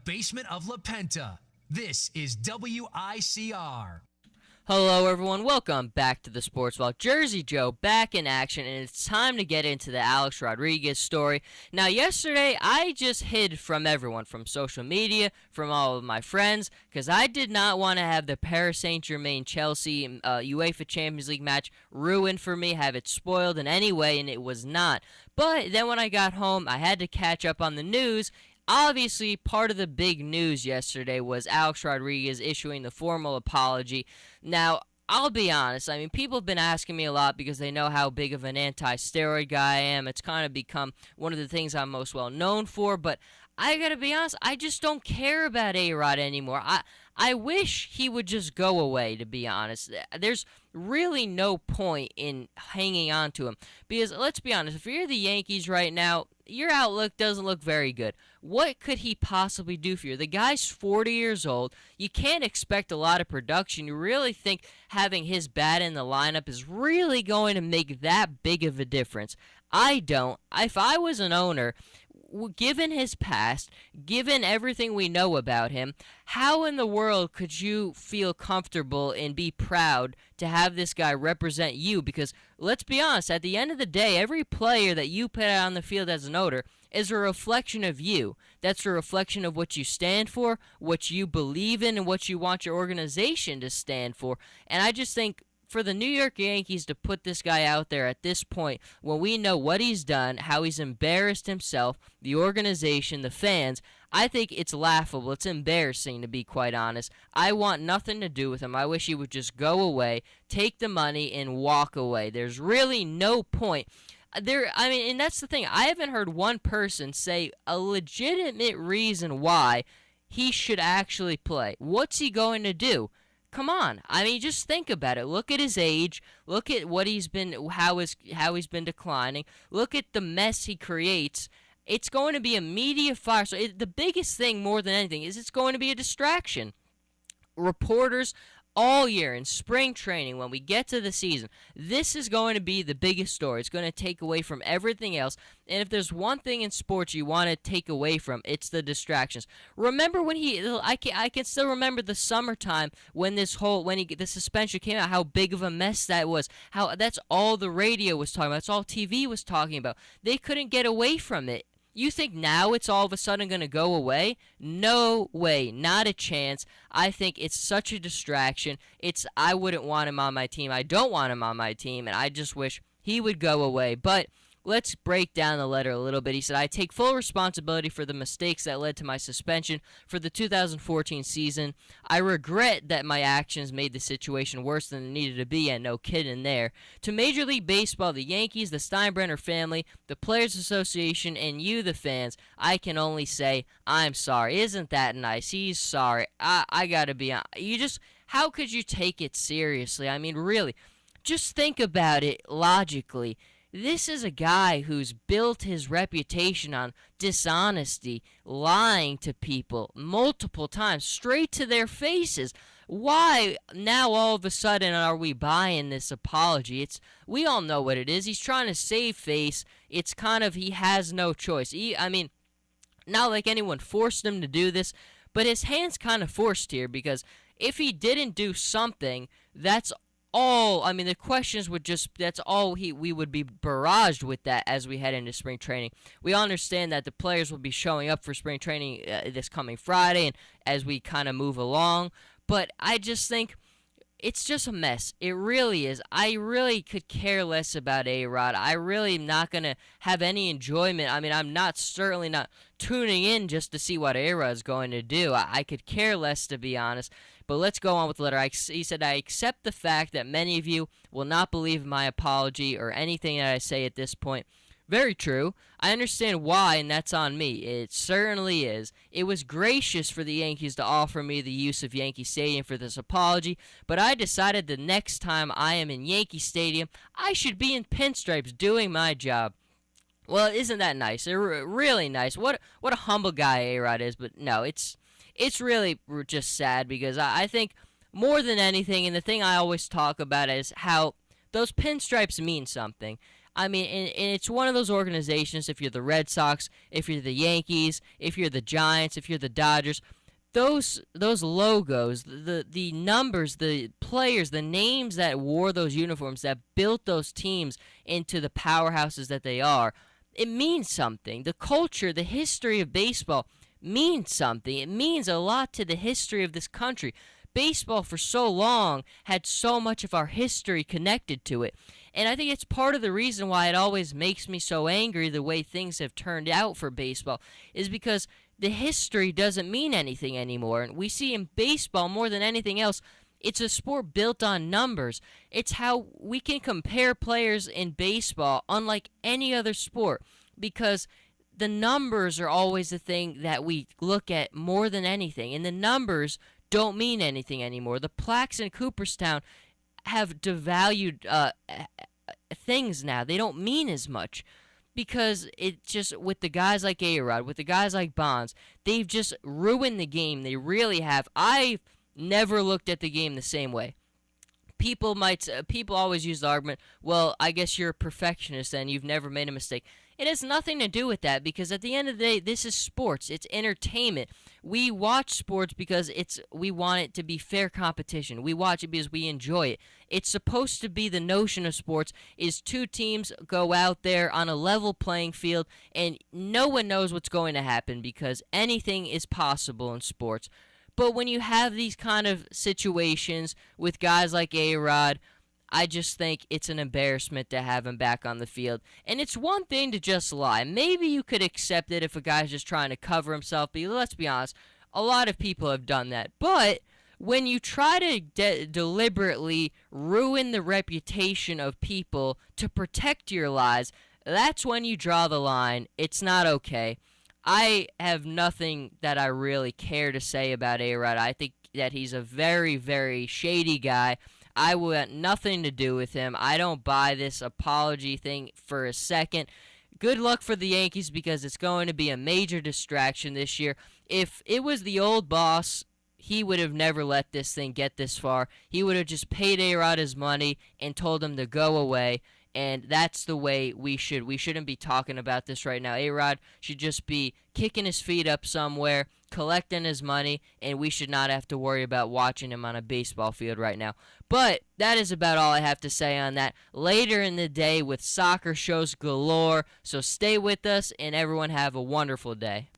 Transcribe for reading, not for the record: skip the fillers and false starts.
basement of La Penta. This is WICR. Hello everyone, welcome back to the Sports Walk. Jersey Joe back in action, and it's time to get into the Alex Rodriguez story. Now yesterday I just hid from everyone, from social media, from all of my friends, because I did not want to have the Paris Saint-Germain Chelsea UEFA Champions League match ruined for me, have it spoiled in any way, and it was not. But then when I got home, I had to catch up on the news. Obviously, part of the big news yesterday was Alex Rodriguez issuing the formal apology. Now, I'll be honest, I mean, people have been asking me a lot because they know how big of an anti-steroid guy I am. It's kind of become one of the things I'm most well known for, but I gotta be honest, I just don't care about A-Rod anymore. I wish he would just go away, to be honest. There's really no point in hanging on to him. Because, let's be honest, if you're the Yankees right now, your outlook doesn't look very good. What could he possibly do for you? The guy's 40 years old. You can't expect a lot of production. You really think having his bat in the lineup is really going to make that big of a difference? I don't. If I was an owner, given his past, given everything we know about him, how in the world could you feel comfortable and be proud to have this guy represent you? Because let's be honest, at the end of the day, every player that you put out on the field as an owner is a reflection of you. That's a reflection of what you stand for, what you believe in, and what you want your organization to stand for. And I just think for the New York Yankees to put this guy out there at this point, when we know what he's done, how he's embarrassed himself, the organization, the fans, I think it's laughable. It's embarrassing, to be quite honest. I want nothing to do with him. I wish he would just go away, take the money, and walk away. There's really no point. And that's the thing. I haven't heard one person say a legitimate reason why he should actually play. What's he going to do? Come on. I mean, just think about it. Look at his age. Look at what he's been, how he's been declining. Look at the mess he creates. It's going to be a media fire. So the biggest thing, more than anything, is it's going to be a distraction. Reporters all year in spring training, when we get to the season, this is going to be the biggest story. It's going to take away from everything else. And if there's one thing in sports you want to take away from, it's the distractions. Remember when I can still remember the summertime when the suspension came out, how big of a mess that was. How that's all the radio was talking about. That's all TV was talking about. They couldn't get away from it. You think now it's all of a sudden going to go away? No way. Not a chance. I think it's such a distraction. I wouldn't want him on my team. I don't want him on my team, and I just wish he would go away. But let's break down the letter a little bit. He said, I take full responsibility for the mistakes that led to my suspension for the 2014 season. I regret that my actions made the situation worse than it needed to be, and no kidding there. To Major League Baseball, the Yankees, the Steinbrenner family, the Players Association, and you, the fans, I can only say, I'm sorry. Isn't that nice? He's sorry. I gotta be honest. How could you take it seriously? I mean, really, just think about it logically. This is a guy who's built his reputation on dishonesty, lying to people multiple times, straight to their faces. Why now all of a sudden are we buying this apology? We all know what it is. He's trying to save face. It's kind of he has no choice. Not like anyone forced him to do this, but his hand's kind of forced here because if he didn't do something, that's the questions would that's all we would be barraged with that as we head into spring training. We all understand that the players will be showing up for spring training this coming Friday and as we kind of move along, but I just think it's just a mess. It really is. I really could care less about A-Rod. I really am not going to have any enjoyment. I mean, I'm certainly not tuning in just to see what A-Rod is going to do. I could care less, to be honest. But let's go on with the letter. He said, I accept the fact that many of you will not believe my apology or anything that I say at this point. Very true. I understand why, and that's on me. It certainly is. It was gracious for the Yankees to offer me the use of Yankee Stadium for this apology, but I decided the next time I am in Yankee Stadium, I should be in pinstripes doing my job. Well, isn't that nice? Really nice. What a humble guy A-Rod is, but no, it's really just sad because I think more than anything, and the thing I always talk about is how those pinstripes mean something. I mean, and it's one of those organizations, if you're the Red Sox, if you're the Yankees, if you're the Giants, if you're the Dodgers, those logos, the numbers, the players, the names that wore those uniforms, that built those teams into the powerhouses that they are, it means something. The culture, the history of baseball means something. It means a lot to the history of this country. Baseball for so long had so much of our history connected to it. And I think it's part of the reason why it always makes me so angry the way things have turned out for baseball, is because the history doesn't mean anything anymore. And we see in baseball more than anything else, it's a sport built on numbers. It's how we can compare players in baseball unlike any other sport, because the numbers are always the thing that we look at more than anything. And the numbers don't mean anything anymore. The plaques in Cooperstown have devalued things now. They don't mean as much, because it just, with the guys like A-Rod, with the guys like Bonds, they've just ruined the game. They really have. I've never looked at the game the same way. People always use the argument, well, I guess you're a perfectionist and you've never made a mistake. It has nothing to do with that, because at the end of the day, this is sports. It's entertainment. We watch sports because we want it to be fair competition. We watch it because we enjoy it. It's supposed to be, the notion of sports is two teams go out there on a level playing field, and no one knows what's going to happen, because anything is possible in sports. But when you have these kind of situations with guys like A-Rod, I just think it's an embarrassment to have him back on the field. And it's one thing to just lie. Maybe you could accept it if a guy's just trying to cover himself, but let's be honest, a lot of people have done that. But when you try to deliberately ruin the reputation of people to protect your lies, that's when you draw the line. It's not okay. I have nothing that I really care to say about A-Rod. I think that he's a very, very shady guy. I want nothing to do with him. I don't buy this apology thing for a second. Good luck for the Yankees, because it's going to be a major distraction this year. If it was the old boss, he would have never let this thing get this far. He would have just paid A-Rod his money and told him to go away. And that's the way we should. We shouldn't be talking about this right now. A-Rod should just be kicking his feet up somewhere, collecting his money, and we should not have to worry about watching him on a baseball field right now. But that is about all I have to say on that. Later in the day with soccer shows galore. So stay with us, and everyone have a wonderful day.